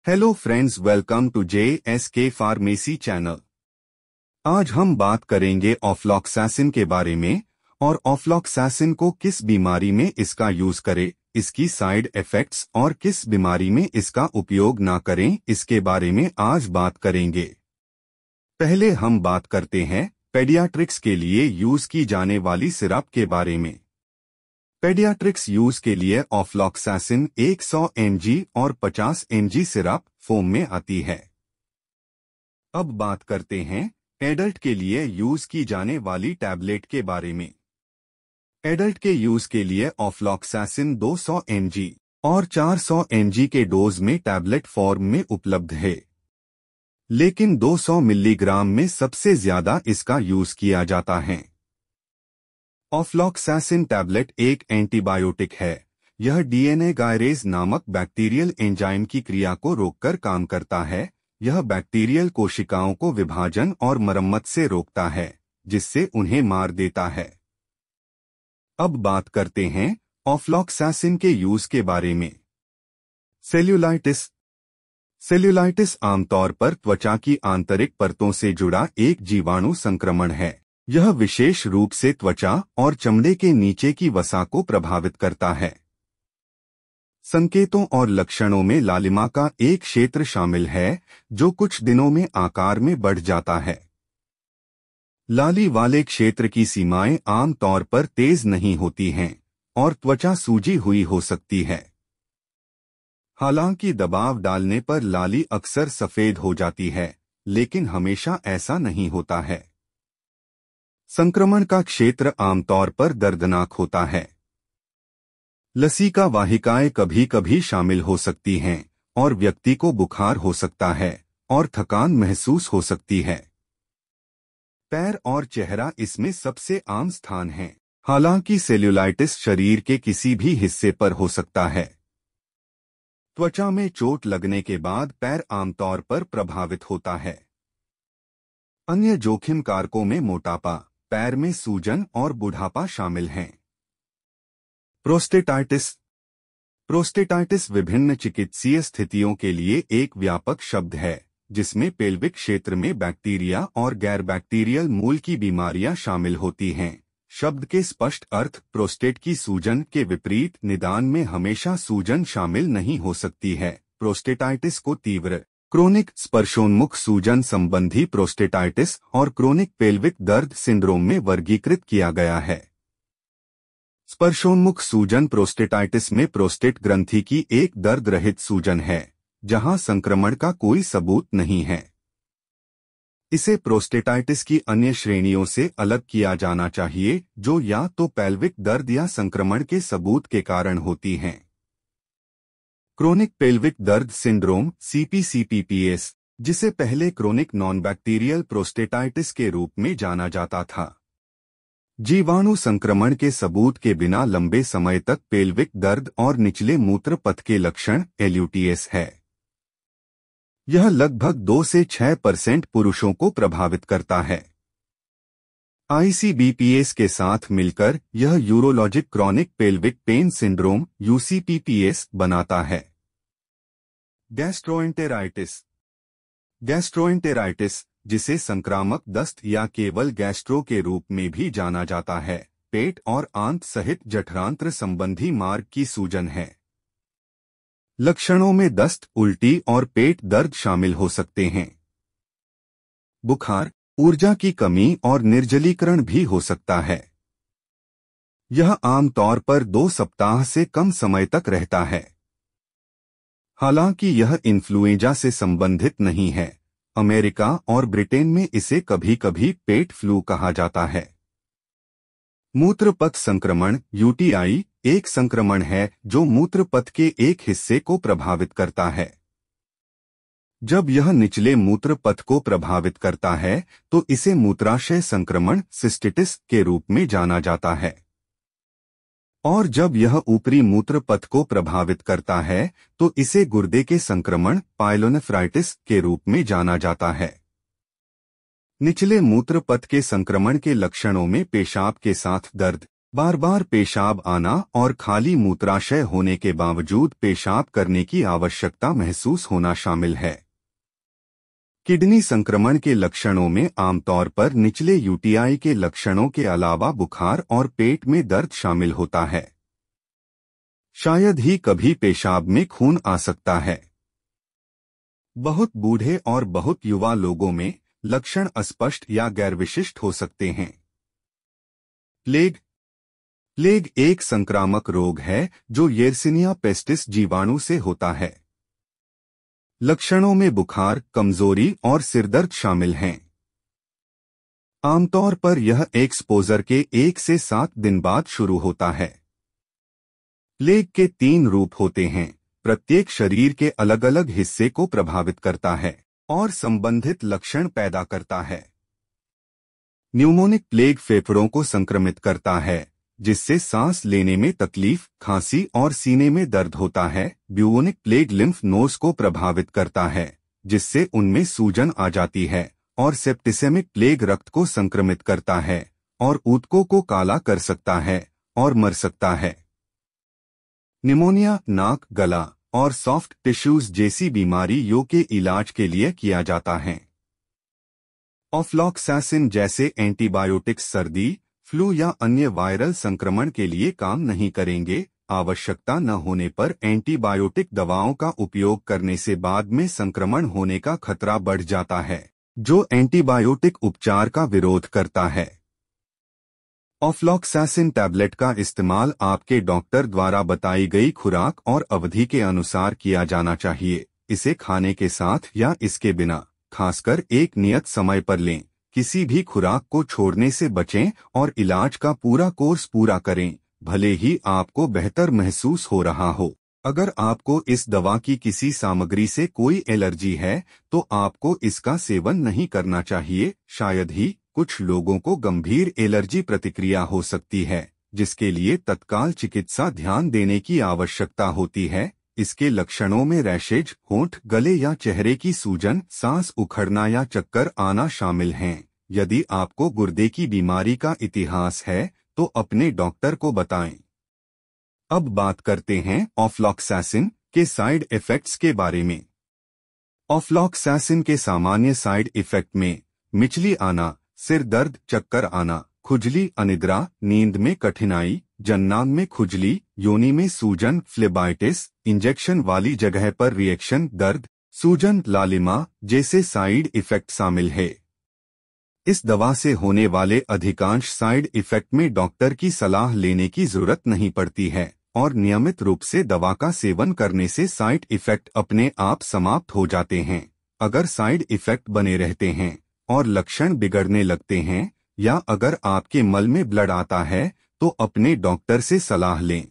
Hello friends, welcome to JSK pharmacy channel. आज हम बात करेंगे ऑफ्लॉक्सासिन के बारे में और ऑफ्लॉक्सासिन को किस बीमारी में इसका यूज करें, इसकी साइड इफेक्ट्स और किस बीमारी में इसका उपयोग ना करें, इसके बारे में आज बात करेंगे। पहले हम बात करते हैं पेडियाट्रिक्स के लिए यूज की जाने वाली सिरप के बारे में। पेडियाट्रिक्स यूज के लिए ऑफ्लॉक्सासिन 100 mg और 50 mg सिरप फोम में आती है। अब बात करते हैं एडल्ट के लिए यूज की जाने वाली टैबलेट के बारे में। एडल्ट के यूज के लिए ऑफ्लॉक्सासिन 200 mg और 400 mg के डोज में टैबलेट फॉर्म में उपलब्ध है, लेकिन 200 मिलीग्राम में सबसे ज्यादा इसका यूज किया जाता है। ऑफ्लॉक्सासिन टैबलेट एक एंटीबायोटिक है। यह डीएनए गायरेज नामक बैक्टीरियल एंजाइम की क्रिया को रोककर काम करता है। यह बैक्टीरियल कोशिकाओं को विभाजन और मरम्मत से रोकता है, जिससे उन्हें मार देता है। अब बात करते हैं ऑफ्लॉक्सासिन के यूज के बारे में। सेल्यूलाइटिस। सेल्यूलाइटिस आमतौर पर त्वचा की आंतरिक परतों से जुड़ा एक जीवाणु संक्रमण है। यह विशेष रूप से त्वचा और चमड़े के नीचे की वसा को प्रभावित करता है। संकेतों और लक्षणों में लालिमा का एक क्षेत्र शामिल है, जो कुछ दिनों में आकार में बढ़ जाता है। लाली वाले क्षेत्र की सीमाएं आमतौर पर तेज नहीं होती हैं और त्वचा सूजी हुई हो सकती है। हालांकि दबाव डालने पर लाली अक्सर सफेद हो जाती है, लेकिन हमेशा ऐसा नहीं होता है। संक्रमण का क्षेत्र आमतौर पर दर्दनाक होता है। लसीका वाहिकाएं कभी कभी शामिल हो सकती हैं और व्यक्ति को बुखार हो सकता है और थकान महसूस हो सकती है। पैर और चेहरा इसमें सबसे आम स्थान हैं। हालांकि सेल्यूलाइटिस शरीर के किसी भी हिस्से पर हो सकता है। त्वचा में चोट लगने के बाद पैर आमतौर पर प्रभावित होता है। अन्य जोखिम कारकों में मोटापा, पैर में सूजन और बुढ़ापा शामिल हैं। प्रोस्टेटाइटिस। प्रोस्टेटाइटिस विभिन्न चिकित्सीय स्थितियों के लिए एक व्यापक शब्द है, जिसमें पेल्विक क्षेत्र में बैक्टीरिया और गैर बैक्टीरियल मूल की बीमारियां शामिल होती हैं। शब्द के स्पष्ट अर्थ प्रोस्टेट की सूजन के विपरीत निदान में हमेशा सूजन शामिल नहीं हो सकती है। प्रोस्टेटाइटिस को तीव्र क्रोनिक स्पर्शोन्मुख सूजन संबंधी प्रोस्टेटाइटिस और क्रोनिक पेल्विक दर्द सिंड्रोम में वर्गीकृत किया गया है। स्पर्शोन्मुख सूजन प्रोस्टेटाइटिस में प्रोस्टेट ग्रंथि की एक दर्द रहित सूजन है, जहां संक्रमण का कोई सबूत नहीं है। इसे प्रोस्टेटाइटिस की अन्य श्रेणियों से अलग किया जाना चाहिए, जो या तो पेल्विक दर्द या संक्रमण के सबूत के कारण होती हैं। क्रोनिक पेल्विक दर्द सिंड्रोम CPCPPS, जिसे पहले क्रोनिक नॉन बैक्टीरियल प्रोस्टेटाइटिस के रूप में जाना जाता था, जीवाणु संक्रमण के सबूत के बिना लंबे समय तक पेल्विक दर्द और निचले मूत्र पथ के लक्षण LUTS है। यह लगभग 2 से 6% पुरुषों को प्रभावित करता है। ICBPS के साथ मिलकर यह urologic chronic pelvic pain syndrome UCPPS बनाता है। गैस्ट्रोएंटेराइटिस। गैस्ट्रोएंटेराइटिस, जिसे संक्रामक दस्त या केवल गैस्ट्रो के रूप में भी जाना जाता है, पेट और आंत सहित जठरांत्र संबंधी मार्ग की सूजन है। लक्षणों में दस्त, उल्टी और पेट दर्द शामिल हो सकते हैं। बुखार, ऊर्जा की कमी और निर्जलीकरण भी हो सकता है। यह आमतौर पर 2 सप्ताह से कम समय तक रहता है। हालांकि यह इन्फ्लुएंजा से संबंधित नहीं है। अमेरिका और ब्रिटेन में इसे कभी कभी पेट फ्लू कहा जाता है। मूत्रपथ संक्रमण UTI एक संक्रमण है जो मूत्रपथ के एक हिस्से को प्रभावित करता है। जब यह निचले मूत्र पथ को प्रभावित करता है, तो इसे मूत्राशय संक्रमण सिस्टिटिस के रूप में जाना जाता है, और जब यह ऊपरी मूत्र पथ को प्रभावित करता है, तो इसे गुर्दे के संक्रमण पाइलोनेफ्राइटिस के रूप में जाना जाता है। निचले मूत्र पथ के संक्रमण के लक्षणों में पेशाब के साथ दर्द, बार बार पेशाब आना और खाली मूत्राशय होने के बावजूद पेशाब करने की आवश्यकता महसूस होना शामिल है। किडनी संक्रमण के लक्षणों में आमतौर पर निचले यूटीआई के लक्षणों के अलावा बुखार और पेट में दर्द शामिल होता है। शायद ही कभी पेशाब में खून आ सकता है। बहुत बूढ़े और बहुत युवा लोगों में लक्षण अस्पष्ट या गैरविशिष्ट हो सकते हैं। प्लेग एक संक्रामक रोग है जो येर्सिनिया पेस्टिस जीवाणु से होता है। लक्षणों में बुखार, कमजोरी और सिरदर्द शामिल हैं। आमतौर पर यह एक्सपोजर के 1 से 7 दिन बाद शुरू होता है। प्लेग के 3 रूप होते हैं, प्रत्येक शरीर के अलग अलग हिस्से को प्रभावित करता है और संबंधित लक्षण पैदा करता है। न्यूमोनिक प्लेग फेफड़ों को संक्रमित करता है, जिससे सांस लेने में तकलीफ, खांसी और सीने में दर्द होता है। ब्यूओनिक प्लेग लिम्फ नोड्स को प्रभावित करता है, जिससे उनमें सूजन आ जाती है। और सेप्टिसेमिक प्लेग रक्त को संक्रमित करता है और ऊतकों को काला कर सकता है और मर सकता है। निमोनिया नाक, गला और सॉफ्ट टिश्यूज जैसी बीमारियों के इलाज के लिए किया जाता है। ऑफ्लॉक्सासिन जैसे एंटीबायोटिक्स सर्दी, फ्लू या अन्य वायरल संक्रमण के लिए काम नहीं करेंगे। आवश्यकता न होने पर एंटीबायोटिक दवाओं का उपयोग करने से बाद में संक्रमण होने का खतरा बढ़ जाता है, जो एंटीबायोटिक उपचार का विरोध करता है। ऑफ्लॉक्सासिन टैबलेट का इस्तेमाल आपके डॉक्टर द्वारा बताई गई खुराक और अवधि के अनुसार किया जाना चाहिए। इसे खाने के साथ या इसके बिना, खासकर एक नियत समय पर लें। किसी भी खुराक को छोड़ने से बचें और इलाज का पूरा कोर्स पूरा करें, भले ही आपको बेहतर महसूस हो रहा हो। अगर आपको इस दवा की किसी सामग्री से कोई एलर्जी है, तो आपको इसका सेवन नहीं करना चाहिए। शायद ही कुछ लोगों को गंभीर एलर्जी प्रतिक्रिया हो सकती है, जिसके लिए तत्काल चिकित्सा ध्यान देने की आवश्यकता होती है। इसके लक्षणों में रैशेज, होंठ, गले या चेहरे की सूजन, सांस उखड़ना या चक्कर आना शामिल हैं। यदि आपको गुर्दे की बीमारी का इतिहास है, तो अपने डॉक्टर को बताएं। अब बात करते हैं ऑफ्लॉक्सासिन के साइड इफेक्ट्स के बारे में। ऑफ्लॉक्सासिन के सामान्य साइड इफेक्ट में मिचली आना, सिर दर्द, चक्कर आना, खुजली, अनिद्रा, नींद में कठिनाई, जन्नांग में खुजली, योनि में सूजन, फ्लेबाइटिस, इंजेक्शन वाली जगह पर रिएक्शन, दर्द, सूजन, लालिमा जैसे साइड इफेक्ट शामिल है। इस दवा से होने वाले अधिकांश साइड इफेक्ट में डॉक्टर की सलाह लेने की जरूरत नहीं पड़ती है और नियमित रूप से दवा का सेवन करने से साइड इफेक्ट अपने आप समाप्त हो जाते हैं। अगर साइड इफेक्ट बने रहते हैं और लक्षण बिगड़ने लगते हैं, या अगर आपके मल में ब्लड आता है, तो अपने डॉक्टर से सलाह लें।